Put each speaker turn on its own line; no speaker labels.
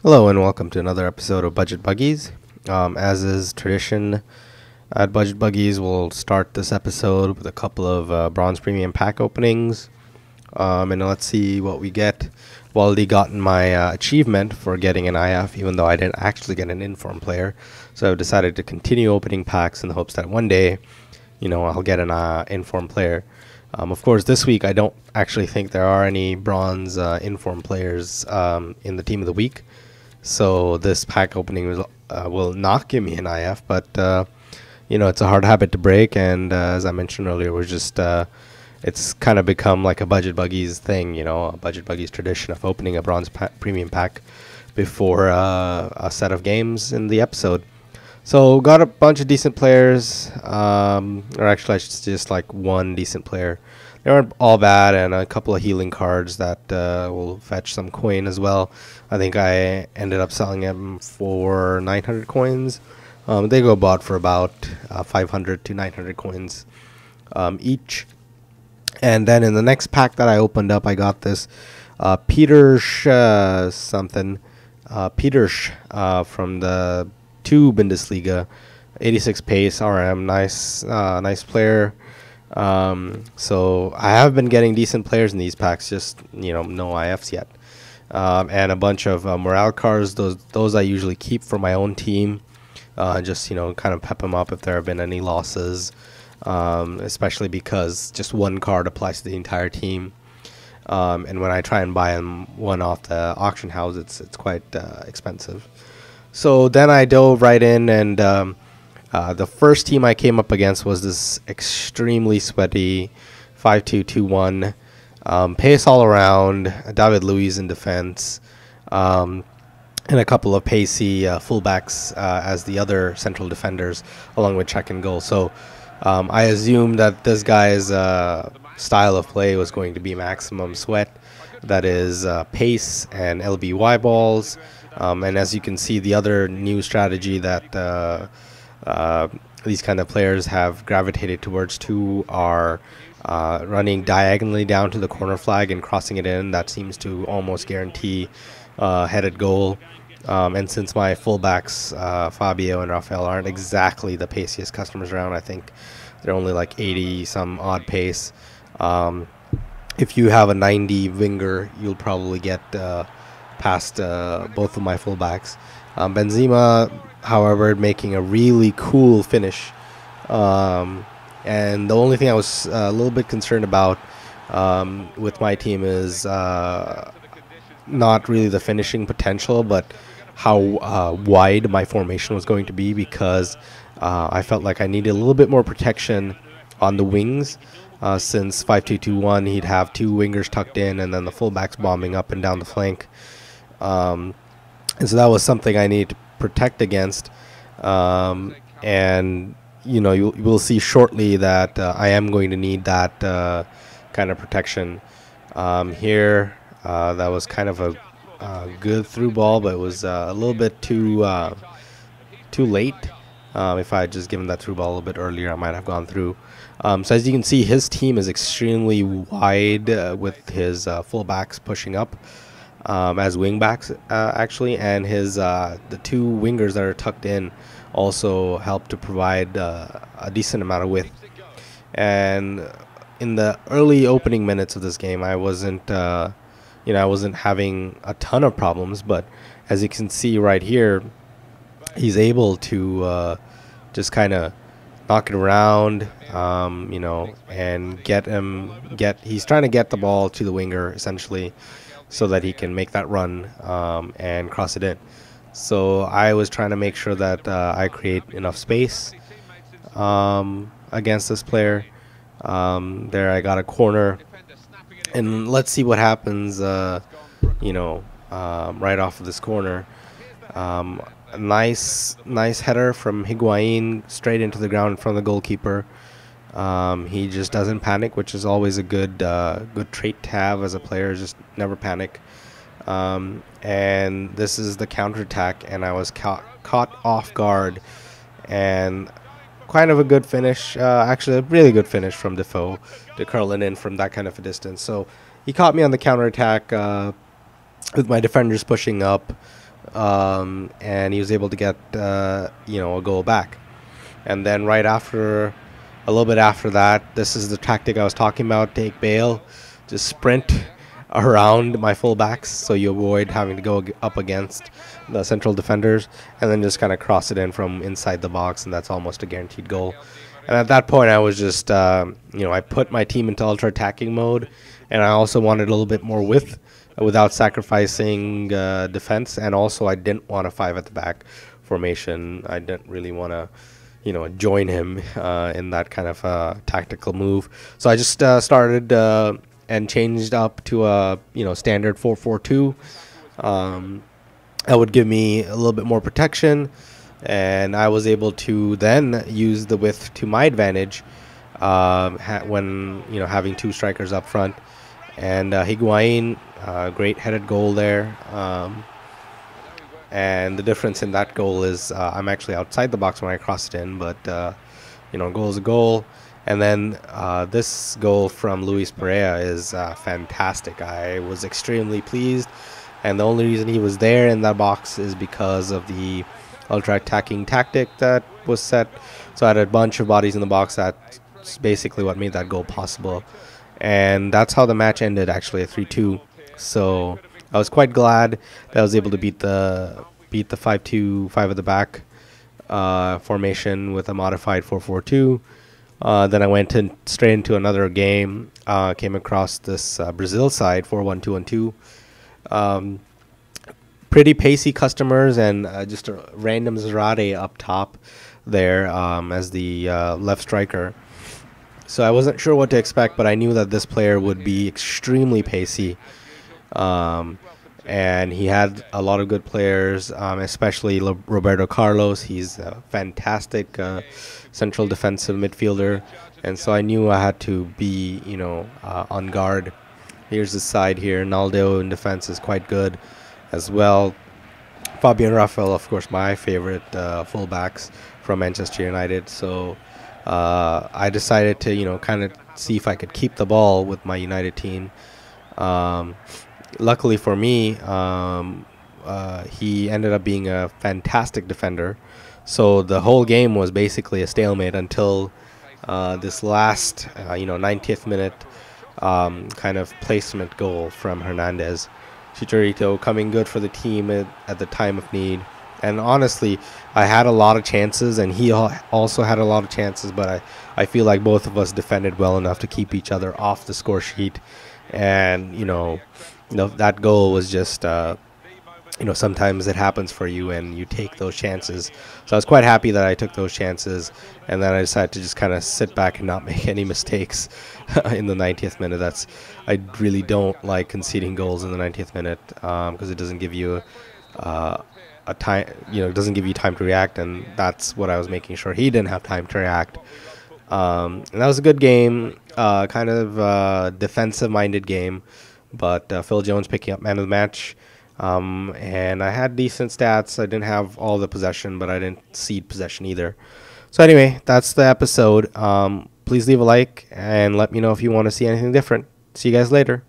Hello and welcome to another episode of Budget Buggies. As is tradition at Budget Buggies, we'll start this episode with a couple of bronze premium pack openings. And let's see what we get. I've already gotten my achievement for getting an IF, even though I didn't actually get an inform player. So I've decided to continue opening packs in the hopes that one day, I'll get an inform player. Of course, this week I don't actually think there are any bronze inform players in the team of the week. So this pack opening will not give me an IF, but it's a hard habit to break. And as I mentioned earlier, it's kind of become like a Budget Buggies thing, a Budget Buggies tradition of opening a bronze premium pack before a set of games in the episode. So got a bunch of decent players, or actually just like one decent player. They weren't all bad, and a couple of healing cards that will fetch some coin as well. I think I ended up selling them for 900 coins. They go bought for about 500 to 900 coins each. And then in the next pack that I opened up, I got this Peters something. Peters from the 2 Bundesliga, 86 pace RM, nice player. So I have been getting decent players in these packs, just no IFs yet, and a bunch of morale cards. Those I usually keep for my own team, just kind of pep them up if there have been any losses, especially because just one card applies to the entire team. And when I try and buy them one off the auction house, it's quite expensive. So then I dove right in, and the first team I came up against was this extremely sweaty 5-2-2-1. Pace all around, David Luiz in defense, and a couple of pacey fullbacks as the other central defenders, along with check and goal. So I assumed that this guy's style of play was going to be maximum sweat, that is pace and LBY balls. And as you can see, the other new strategy that these kind of players have gravitated towards too are running diagonally down to the corner flag and crossing it in. That seems to almost guarantee headed goal. And since my fullbacks, Fabio and Rafael, aren't exactly the paciest customers around, I think they're only like 80 some odd pace. If you have a 90 winger, you'll probably get past both of my fullbacks. Benzema, however, making a really cool finish. And the only thing I was a little bit concerned about with my team is not really the finishing potential, but how wide my formation was going to be, because I felt like I needed a little bit more protection on the wings. Since 5-2-2-1, he'd have 2 wingers tucked in and then the fullbacks bombing up and down the flank. And so that was something I needed to protect against. And, you will see shortly that I am going to need that kind of protection. Here, that was kind of a good through ball, but it was a little bit too late. If I had just given that through ball a little bit earlier, I might have gone through. So as you can see, his team is extremely wide with his fullbacks pushing up as wingbacks, actually, and his the 2 wingers that are tucked in also help to provide a decent amount of width. And in the early opening minutes of this game, I wasn't having a ton of problems, but as you can see right here, he's able to just kind of knock it around, and he's trying to get the ball to the winger, essentially, so that he can make that run and cross it in. So I was trying to make sure that I create enough space against this player. There I got a corner, and let's see what happens, right off of this corner. A nice header from Higuain straight into the ground in front of the goalkeeper. He just doesn't panic, which is always a good trait to have as a player. Just never panic. And this is the counterattack, and I was caught off guard, and kind of a good finish, actually a really good finish from Defoe to curl it in from that kind of a distance. So he caught me on the counterattack with my defenders pushing up. and he was able to get a goal back. And then right after, a little bit after that, this is the tactic I was talking about. Take bail, just sprint around my fullbacks so you avoid having to go up against the central defenders, and then just kind of cross it in from inside the box, and that's almost a guaranteed goal. And at that point, I was just, I put my team into ultra attacking mode, and I also wanted a little bit more width without sacrificing defense, and also I didn't want a 5 at the back formation. I didn't really want to join him in that kind of tactical move. So I just started and changed up to a standard 4-4-2. That would give me a little bit more protection, and I was able to then use the width to my advantage when having 2 strikers up front. And Higuain, great headed goal there. And the difference in that goal is I'm actually outside the box when I cross it in, but goal is a goal. And then this goal from Luis Pereira is fantastic. I was extremely pleased, and the only reason he was there in that box is because of the ultra attacking tactic that was set. So I had a bunch of bodies in the box. That's basically what made that goal possible, and that's how the match ended, actually, at 3-2. So I was quite glad that I was able to beat the 5-2, 5 at the back formation with a modified 4-4-2. Then I went straight into another game. Came across this Brazil side, 4-1-2-1-2. Pretty pacey customers, and just a random Zarate up top there as the left striker. So I wasn't sure what to expect, but I knew that this player would be extremely pacey. And he had a lot of good players, especially Roberto Carlos. He's a fantastic central defensive midfielder, and so I knew I had to be, on guard. Here's the side here. Naldo in defense is quite good as well. Fabian Rafael, of course, my favorite fullbacks from Manchester United. So I decided to, kind of see if I could keep the ball with my United team. Luckily for me, he ended up being a fantastic defender. So the whole game was basically a stalemate until this last, 90th minute kind of placement goal from Hernandez. Chicharito coming good for the team at the time of need. And honestly, I had a lot of chances, and he also had a lot of chances, but I feel like both of us defended well enough to keep each other off the score sheet. And, that goal was just, sometimes it happens for you and you take those chances. So I was quite happy that I took those chances, and then I decided to just kind of sit back and not make any mistakes in the 90th minute. I really don't like conceding goals in the 90th minute because it doesn't give you a time, it doesn't give you time to react, and that's what I was making sure he didn't have time to react. And that was a good game, kind of defensive-minded game, but Phil Jones picking up man of the match. And I had decent stats. I didn't have all the possession, but I didn't cede possession either. So anyway, that's the episode. Please leave a like and let me know if you want to see anything different. See you guys later.